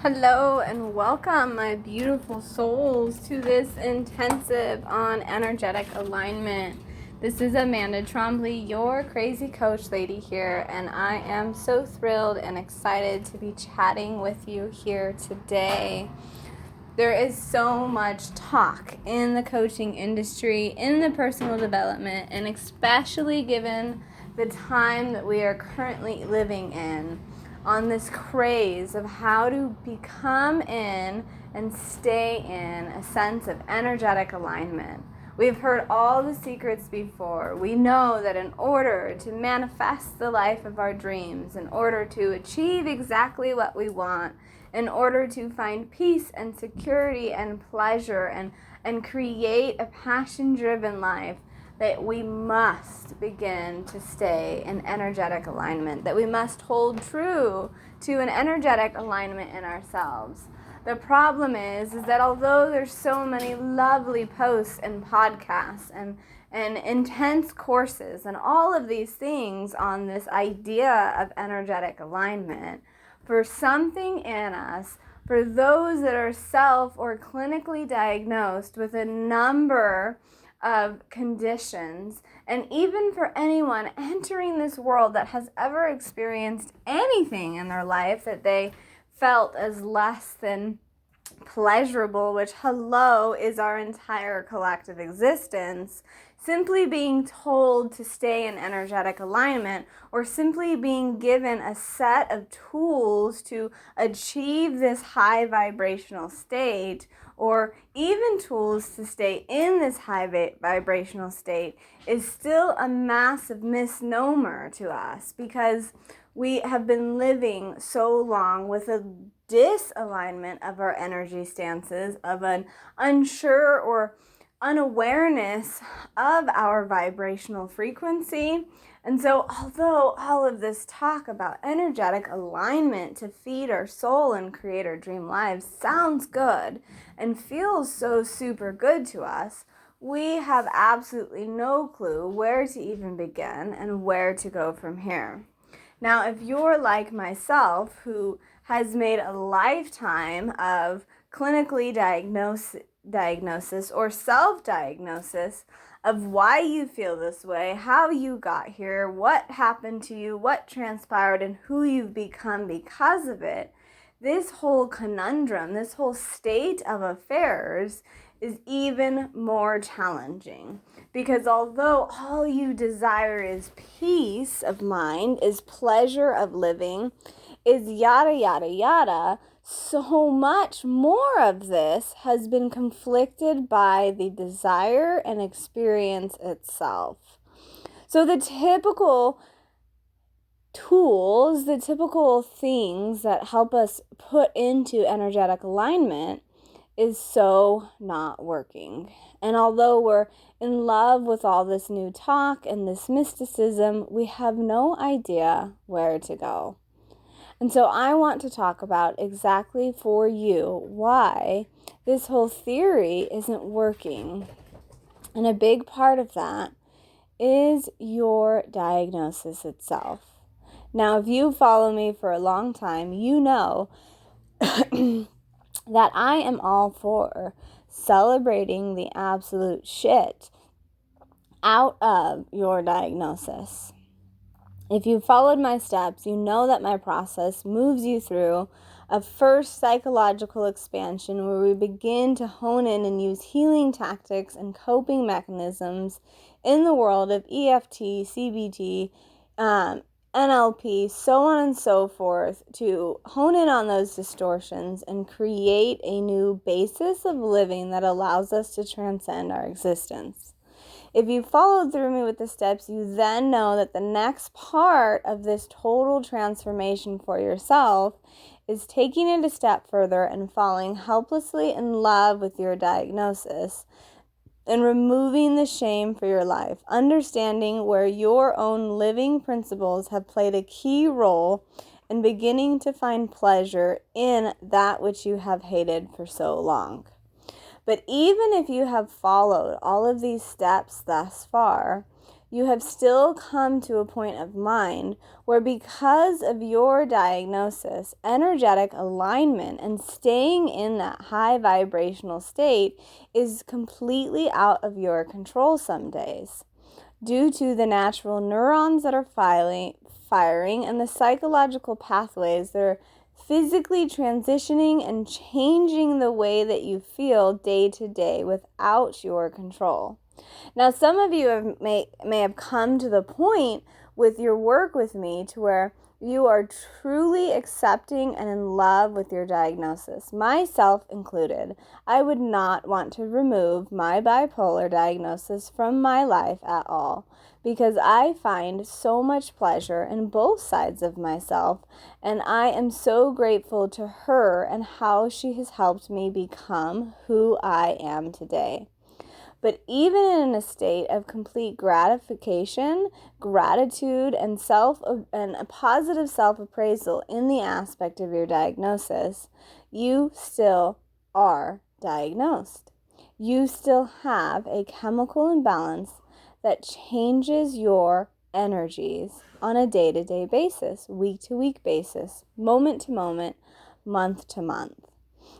Hello and welcome, my beautiful souls, to this intensive on energetic alignment. This is Amanda Trombley, your crazy coach lady here, and I am so thrilled and excited to be chatting with you here today. There is so much talk in the coaching industry, in the personal development, and especially given the time that we are currently living in, on this craze of how to become in and stay in a sense of energetic alignment. We've heard all the secrets before. We know that in order to manifest the life of our dreams, in order to achieve exactly what we want, in order to find peace and security and pleasure and create a passion-driven life, that we must begin to stay in energetic alignment, that we must hold true to an energetic alignment in ourselves. The problem is that although there's so many lovely posts and podcasts and intense courses and all of these things on this idea of energetic alignment, for something in us, for those that are self or clinically diagnosed with a number of conditions, and even for anyone entering this world that has ever experienced anything in their life that they felt as less than pleasurable, which is our entire collective existence, simply being told to stay in energetic alignment, or simply being given a set of tools to achieve this high vibrational state, or even tools to stay in this high vibrational state, is still a massive misnomer to us, because we have been living so long with a disalignment of our energy stances, of an unsure or unawareness of our vibrational frequency. And so although all of this talk about energetic alignment to feed our soul and create our dream lives sounds good and feels so super good to us, we have absolutely no clue where to even begin and where to go from here. Now, if you're like myself, who has made a lifetime of clinically diagnosis or self-diagnosis of why you feel this way, how you got here, what happened to you, what transpired, and who you've become because of it, this whole conundrum, this whole state of affairs is even more challenging. Because although all you desire is peace of mind, is pleasure of living, is yada, yada, yada, so much more of this has been conflicted by the desire and experience itself. So the typical tools, the typical things that help us put into energetic alignment is so not working. And although we're in love with all this new talk and this mysticism, we have no idea where to go. And so I want to talk about exactly for you why this whole theory isn't working. And a big part of that is your diagnosis itself. Now, if you follow me for a long time, you know that I am all for celebrating the absolute shit out of your diagnosis. If you followed my steps, you know that my process moves you through a first psychological expansion where we begin to hone in and use healing tactics and coping mechanisms in the world of EFT, CBT, NLP, so on and so forth, to hone in on those distortions and create a new basis of living that allows us to transcend our existence. If you followed through me with the steps, you then know that the next part of this total transformation for yourself is taking it a step further and falling helplessly in love with your diagnosis and removing the shame for your life, understanding where your own living principles have played a key role, and beginning to find pleasure in that which you have hated for so long. But even if you have followed all of these steps thus far, you have still come to a point of mind where, because of your diagnosis, energetic alignment and staying in that high vibrational state is completely out of your control some days, due to the natural neurons that are firing and the psychological pathways that are physically transitioning and changing the way that you feel day to day without your control. Now, some of you may have come to the point with your work with me to where you are truly accepting and in love with your diagnosis, myself included. I would not want to remove my bipolar diagnosis from my life at all, because I find so much pleasure in both sides of myself, and I am so grateful to her and how she has helped me become who I am today. But even in a state of complete gratification, gratitude, and a positive self-appraisal in the aspect of your diagnosis, you still are diagnosed. You still have a chemical imbalance that changes your energies on a day-to-day basis, week-to-week basis, moment to moment, month to month.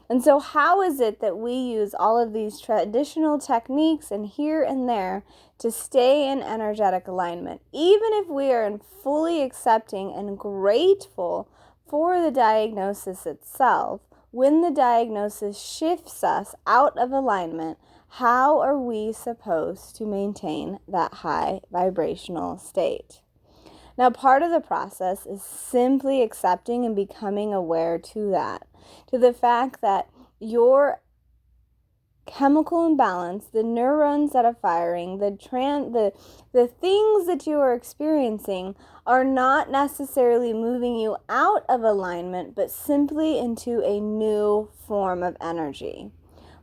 And so how is it that we use all of these traditional techniques and here and there to stay in energetic alignment, even if we are fully accepting and grateful for the diagnosis itself? When the diagnosis shifts us out of alignment, how are we supposed to maintain that high vibrational state? Now, part of the process is simply accepting and becoming aware to that, to the fact that your chemical imbalance, the neurons that are firing, the things that you are experiencing are not necessarily moving you out of alignment, but simply into a new form of energy.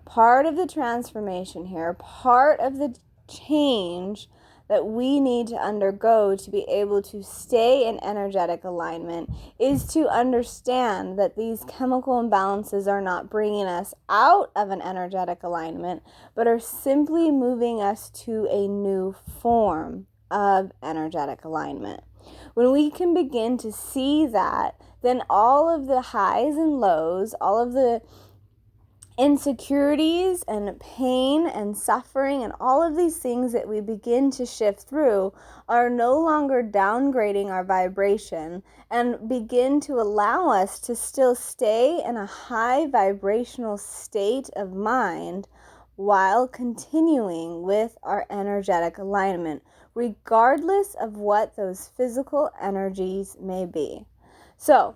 Part of the transformation here, part of the change that we need to undergo to be able to stay in energetic alignment is to understand that these chemical imbalances are not bringing us out of an energetic alignment, but are simply moving us to a new form of energetic alignment. When we can begin to see that, then all of the highs and lows, all of the insecurities and pain and suffering and all of these things that we begin to shift through are no longer downgrading our vibration and begin to allow us to still stay in a high vibrational state of mind while continuing with our energetic alignment, regardless of what those physical energies may be. So,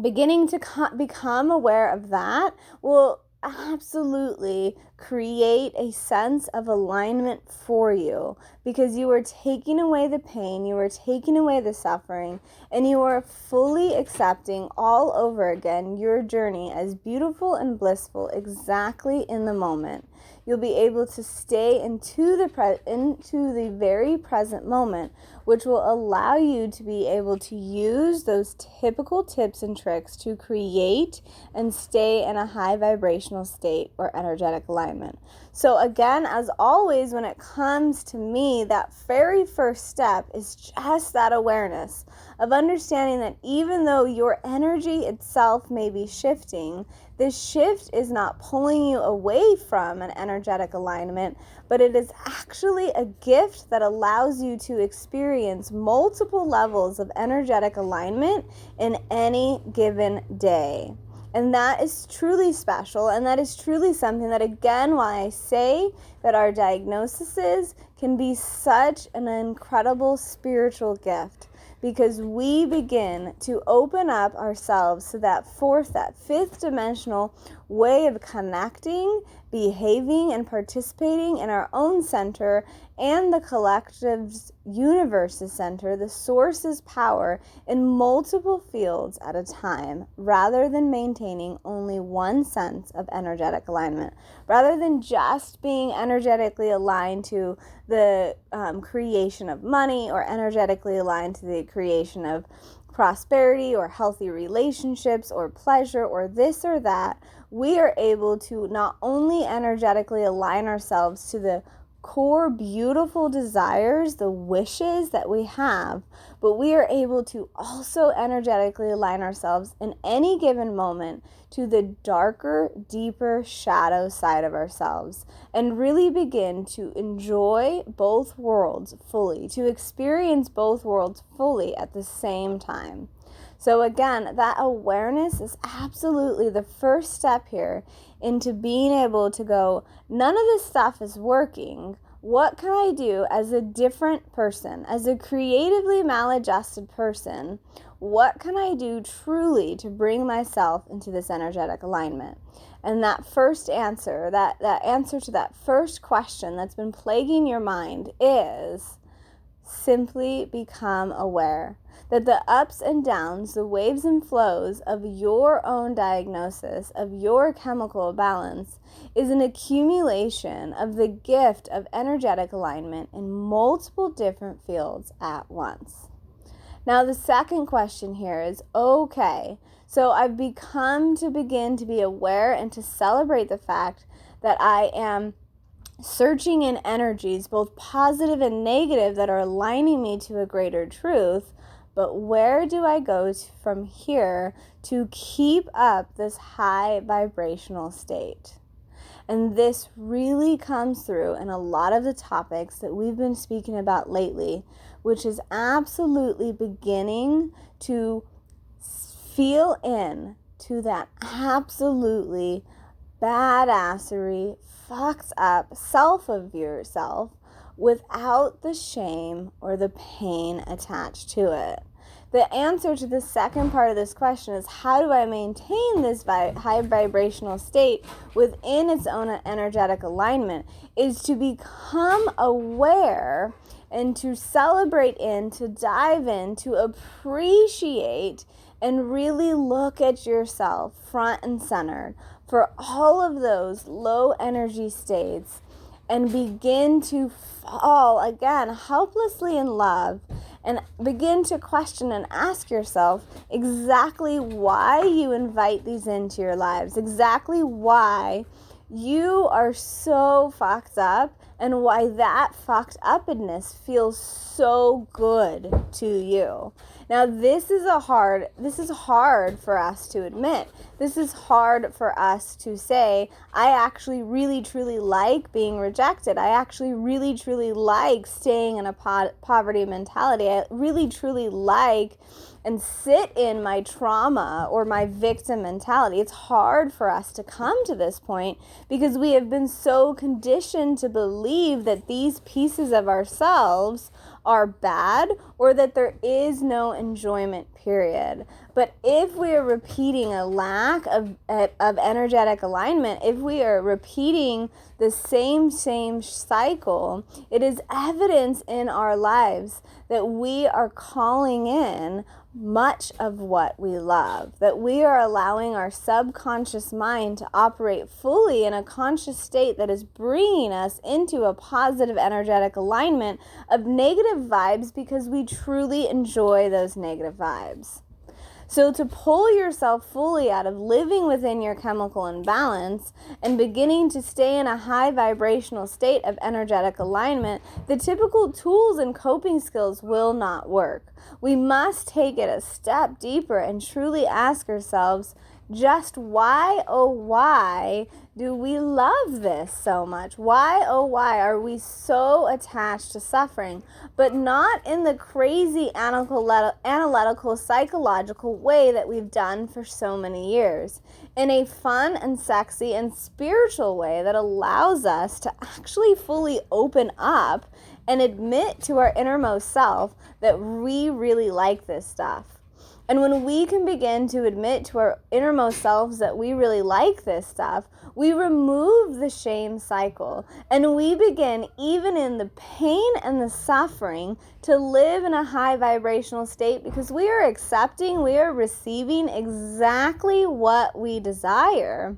beginning to become aware of that will absolutely create a sense of alignment for you, because you are taking away the pain, you are taking away the suffering, and you are fully accepting all over again your journey as beautiful and blissful exactly in the moment. You'll be able to stay into the very present moment, which will allow you to be able to use those typical tips and tricks to create and stay in a high vibrational state or energetic alignment. So again, as always, when it comes to me, that very first step is just that awareness of understanding that even though your energy itself may be shifting, this shift is not pulling you away from an energetic alignment, but it is actually a gift that allows you to experience multiple levels of energetic alignment in any given day. And that is truly special, and that is truly something that, again, why I say that our diagnoses can be such an incredible spiritual gift, because we begin to open up ourselves to that fifth dimensional way of connecting, behaving, and participating in our own center and the collective's universe's center, the source's power, in multiple fields at a time, rather than maintaining only one sense of energetic alignment, rather than just being energetically aligned to the creation of money, or energetically aligned to the creation of prosperity or healthy relationships or pleasure or this or that. We are able to not only energetically align ourselves to the core beautiful desires, the wishes that we have, but we are able to also energetically align ourselves in any given moment to the darker, deeper shadow side of ourselves and really begin to enjoy both worlds fully, to experience both worlds fully at the same time. So again, that awareness is absolutely the first step here into being able to go, none of this stuff is working. What can I do as a different person, as a creatively maladjusted person? What can I do truly to bring myself into this energetic alignment? And that first answer, that answer to that first question that's been plaguing your mind is simply become aware that the ups and downs, the waves and flows of your own diagnosis, of your chemical balance, is an accumulation of the gift of energetic alignment in multiple different fields at once. Now, the second question here is, okay, so I've begin to be aware and to celebrate the fact that I am searching in energies, both positive and negative, that are aligning me to a greater truth. But where do I go from here to keep up this high vibrational state? And this really comes through in a lot of the topics that we've been speaking about lately, which is absolutely beginning to feel in to that absolutely badassery, fucked up self of yourself without the shame or the pain attached to it. The answer to the second part of this question is, how do I maintain this high vibrational state within its own energetic alignment, is to become aware and to celebrate in, to dive in, to appreciate and really look at yourself front and center for all of those low energy states and begin to fall again helplessly in love and begin to question and ask yourself exactly why you invite these into your lives, exactly why you are so fucked up and why that fucked upness feels so good to you. Now, this is hard for us to admit. This is hard for us to say, I actually really truly like being rejected. I actually really truly like staying in a poverty mentality. I really truly like and sit in my trauma or my victim mentality. It's hard for us to come to this point because we have been so conditioned to believe that these pieces of ourselves are bad or that there is no enjoyment, period. But if we are repeating a lack of energetic alignment, if we are repeating the same cycle, it is evidence in our lives that we are calling in much of what we love, that we are allowing our subconscious mind to operate fully in a conscious state that is bringing us into a positive energetic alignment of negative vibes because we truly enjoy those negative vibes. So to pull yourself fully out of living within your chemical imbalance and beginning to stay in a high vibrational state of energetic alignment, the typical tools and coping skills will not work. We must take it a step deeper and truly ask ourselves, just why, oh why, do we love this so much? Why, oh why, are we so attached to suffering? But not in the crazy analytical, psychological way that we've done for so many years. In a fun and sexy and spiritual way that allows us to actually fully open up and admit to our innermost self that we really like this stuff. And when we can begin to admit to our innermost selves that we really like this stuff, we remove the shame cycle and we begin, even in the pain and the suffering, to live in a high vibrational state because we are accepting, we are receiving exactly what we desire.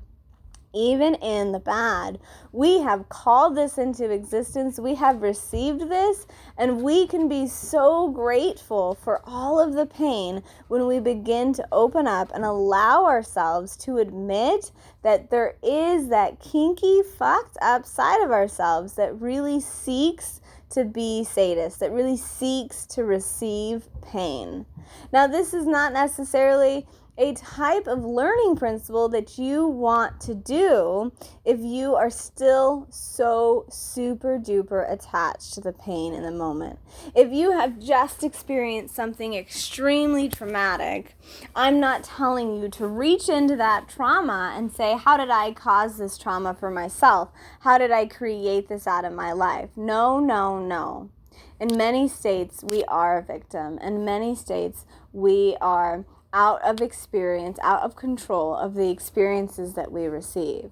even in the bad. We have called this into existence. We have received this, and we can be so grateful for all of the pain when we begin to open up and allow ourselves to admit that there is that kinky, fucked up side of ourselves that really seeks to be sadist, that really seeks to receive pain. Now, this is not necessarily a type of learning principle that you want to do if you are still so super duper attached to the pain in the moment. If you have just experienced something extremely traumatic, I'm not telling you to reach into that trauma and say, how did I cause this trauma for myself? How did I create this out of my life? No, no, no. In many states, we are a victim. In many states, we are out of experience, out of control of the experiences that we receive.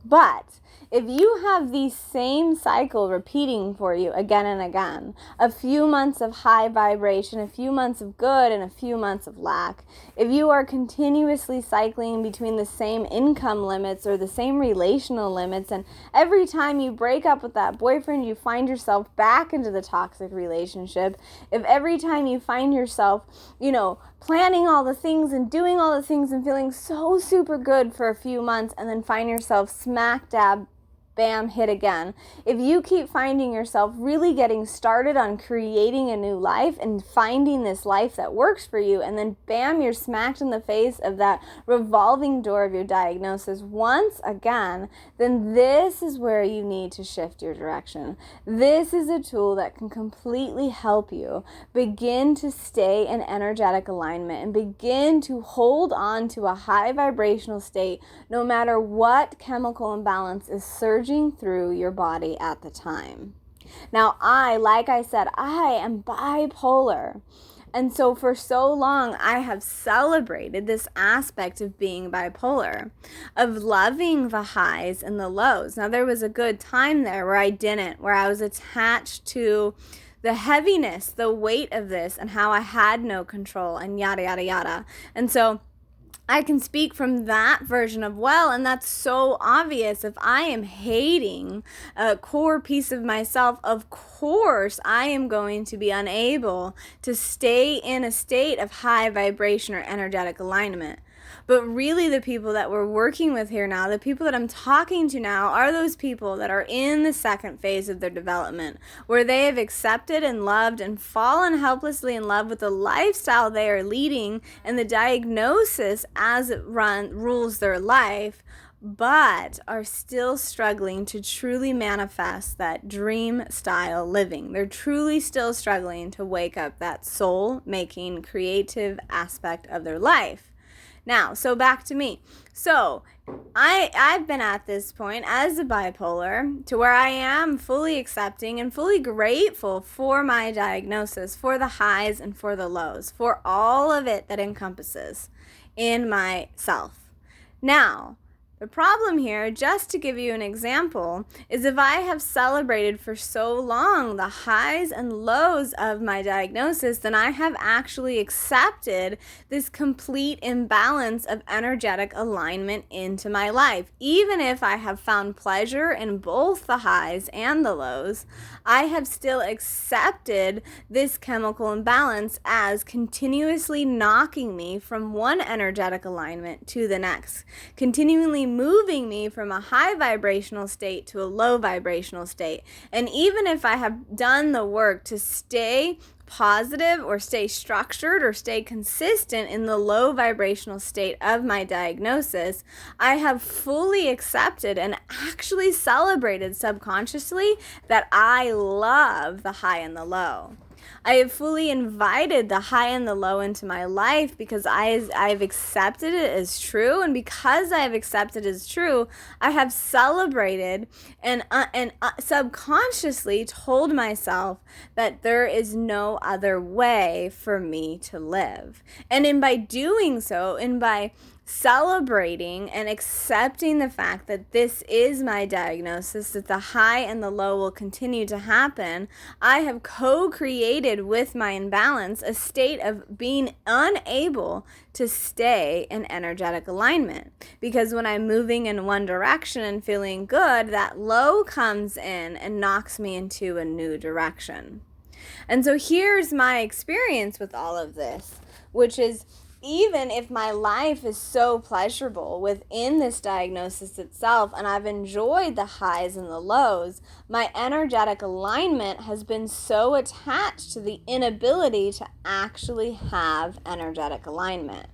But if you have the same cycle repeating for you again and again, a few months of high vibration, a few months of good, and a few months of lack, if you are continuously cycling between the same income limits or the same relational limits, and every time you break up with that boyfriend, you find yourself back into the toxic relationship, if every time you find yourself, planning all the things and doing all the things and feeling so super good for a few months and then find yourself smack dab, bam, hit again. If you keep finding yourself really getting started on creating a new life and finding this life that works for you, and then bam, you're smacked in the face of that revolving door of your diagnosis once again, then this is where you need to shift your direction. This is a tool that can completely help you begin to stay in energetic alignment and begin to hold on to a high vibrational state no matter what chemical imbalance is surging through your body at the time. Now, like I said, I am bipolar. And so for so long, I have celebrated this aspect of being bipolar, of loving the highs and the lows. Now, there was a good time there where I didn't, where I was attached to the heaviness, the weight of this, and how I had no control, and yada, yada, yada. And so I can speak from that version of and that's so obvious. If I am hating a core piece of myself, of course I am going to be unable to stay in a state of high vibration or energetic alignment. But really the people that we're working with here now, the people that I'm talking to now, are those people that are in the second phase of their development, where they have accepted and loved and fallen helplessly in love with the lifestyle they are leading and the diagnosis as it rules their life, but are still struggling to truly manifest that dream style living. They're truly still struggling to wake up that soul-making, creative aspect of their life. Now, so back to me. So I've been at this point as a bipolar to where I am fully accepting and fully grateful for my diagnosis, for the highs and for the lows, for all of it that encompasses in myself. Now, the problem here, just to give you an example, is if I have celebrated for so long the highs and lows of my diagnosis, then I have actually accepted this complete imbalance of energetic alignment into my life. Even if I have found pleasure in both the highs and the lows, I have still accepted this chemical imbalance as continuously knocking me from one energetic alignment to the next, continually moving me from a high vibrational state to a low vibrational state. And even if I have done the work to stay positive or stay structured or stay consistent in the low vibrational state of my diagnosis, I have fully accepted and actually celebrated subconsciously that I love the high and the low. I have fully invited the high and the low into my life because I've accepted it as true, and because I have accepted it as true, I have celebrated and subconsciously told myself that there is no other way for me to live. And by doing so, and by celebrating and accepting the fact that this is my diagnosis, that the high and the low will continue to happen, I have co-created with my imbalance a state of being unable to stay in energetic alignment. Because when I'm moving in one direction and feeling good, that low comes in and knocks me into a new direction. And so here's my experience with all of this, which is, even if my life is so pleasurable within this diagnosis itself, and I've enjoyed the highs and the lows, my energetic alignment has been so attached to the inability to actually have energetic alignment.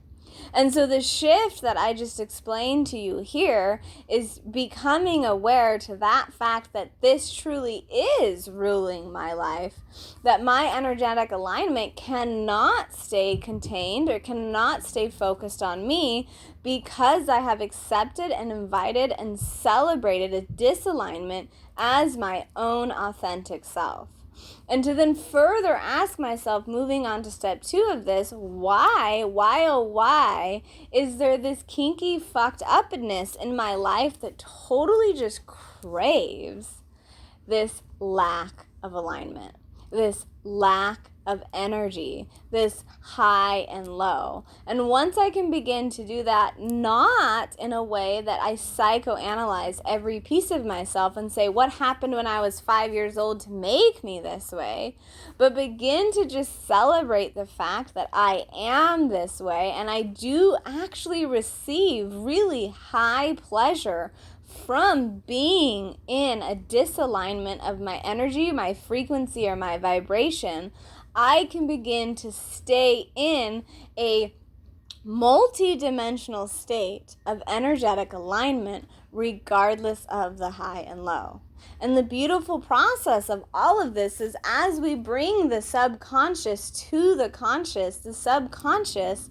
And so the shift that I just explained to you here is becoming aware to that fact that this truly is ruling my life, that my energetic alignment cannot stay contained or cannot stay focused on me, because I have accepted and invited and celebrated a disalignment as my own authentic self. And to then further ask myself, moving on to step 2 of this, why is there this kinky fucked upness in my life that totally just craves this lack of alignment, this lack of energy, this high and low? And once I can begin to do that, not in a way that I psychoanalyze every piece of myself and say, what happened when I was 5 years old to make me this way, but begin to just celebrate the fact that I am this way, and I do actually receive really high pleasure from being in a disalignment of my energy, my frequency, or my vibration, I can begin to stay in a multi-dimensional state of energetic alignment regardless of the high and low. And the beautiful process of all of this is, as we bring the subconscious to the conscious, the subconscious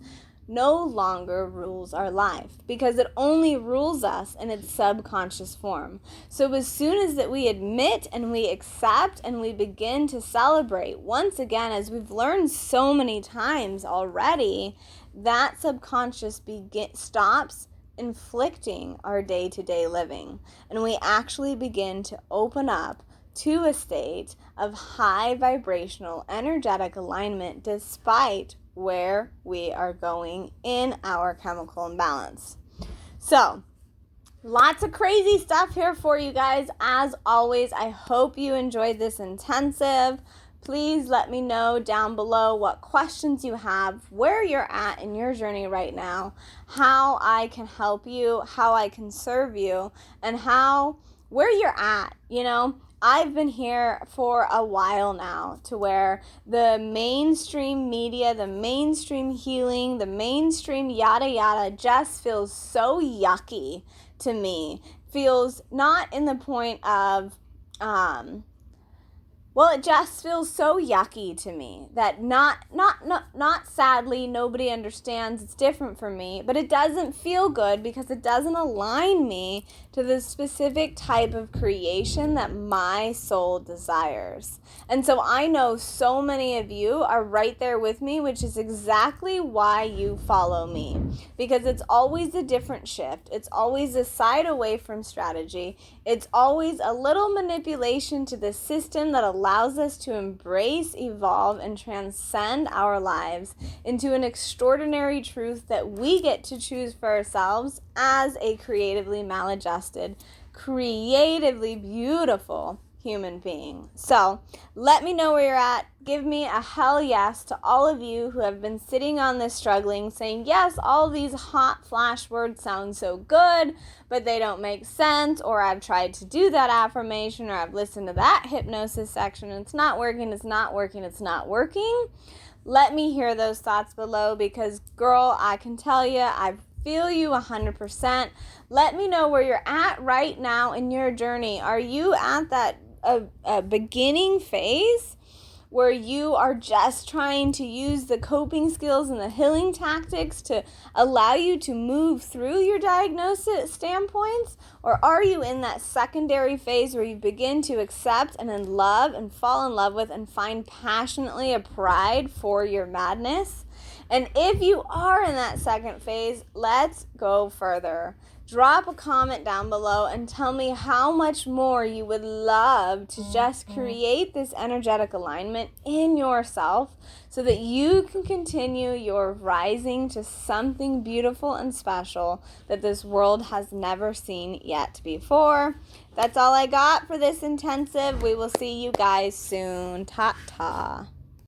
no longer rules our life, because it only rules us in its subconscious form. So as soon as that we admit and we accept and we begin to celebrate, once again, as we've learned so many times already, that subconscious stops inflicting our day-to-day living, and we actually begin to open up to a state of high vibrational energetic alignment despite where we are going in our chemical imbalance. So, lots of crazy stuff here for you guys. As always, I hope you enjoyed this intensive. Please let me know down below what questions you have, where you're at in your journey right now, how I can help you, how I can serve you, and where you're at. I've been here for a while now, to where the mainstream media, the mainstream healing, the mainstream yada yada just feels so yucky to me. Feels not in the point of, it just feels so yucky to me that not sadly, nobody understands, it's different for me, but it doesn't feel good because it doesn't align me to the specific type of creation that my soul desires. And so I know so many of you are right there with me, which is exactly why you follow me, because it's always a different shift. It's always a side away from strategy. It's always a little manipulation to the system that allows us to embrace, evolve, and transcend our lives into an extraordinary truth that we get to choose for ourselves as a creatively maladjusted, creatively beautiful human being. So let me know where you're at. Give me a hell yes to all of you who have been sitting on this struggling, saying, yes, all these hot flash words sound so good, but they don't make sense, or I've tried to do that affirmation, or I've listened to that hypnosis section, and it's not working. Let me hear those thoughts below, because girl, I can tell you, I feel you 100%. Let me know where you're at right now in your journey. Are you at that beginning phase where you are just trying to use the coping skills and the healing tactics to allow you to move through your diagnosis standpoints? Or are you in that secondary phase where you begin to accept and then love and fall in love with and find passionately a pride for your madness? And if you are in that second phase, let's go further. Drop a comment down below and tell me how much more you would love to just create this energetic alignment in yourself so that you can continue your rising to something beautiful and special that this world has never seen yet before. That's all I got for this intensive. We will see you guys soon. Ta-ta.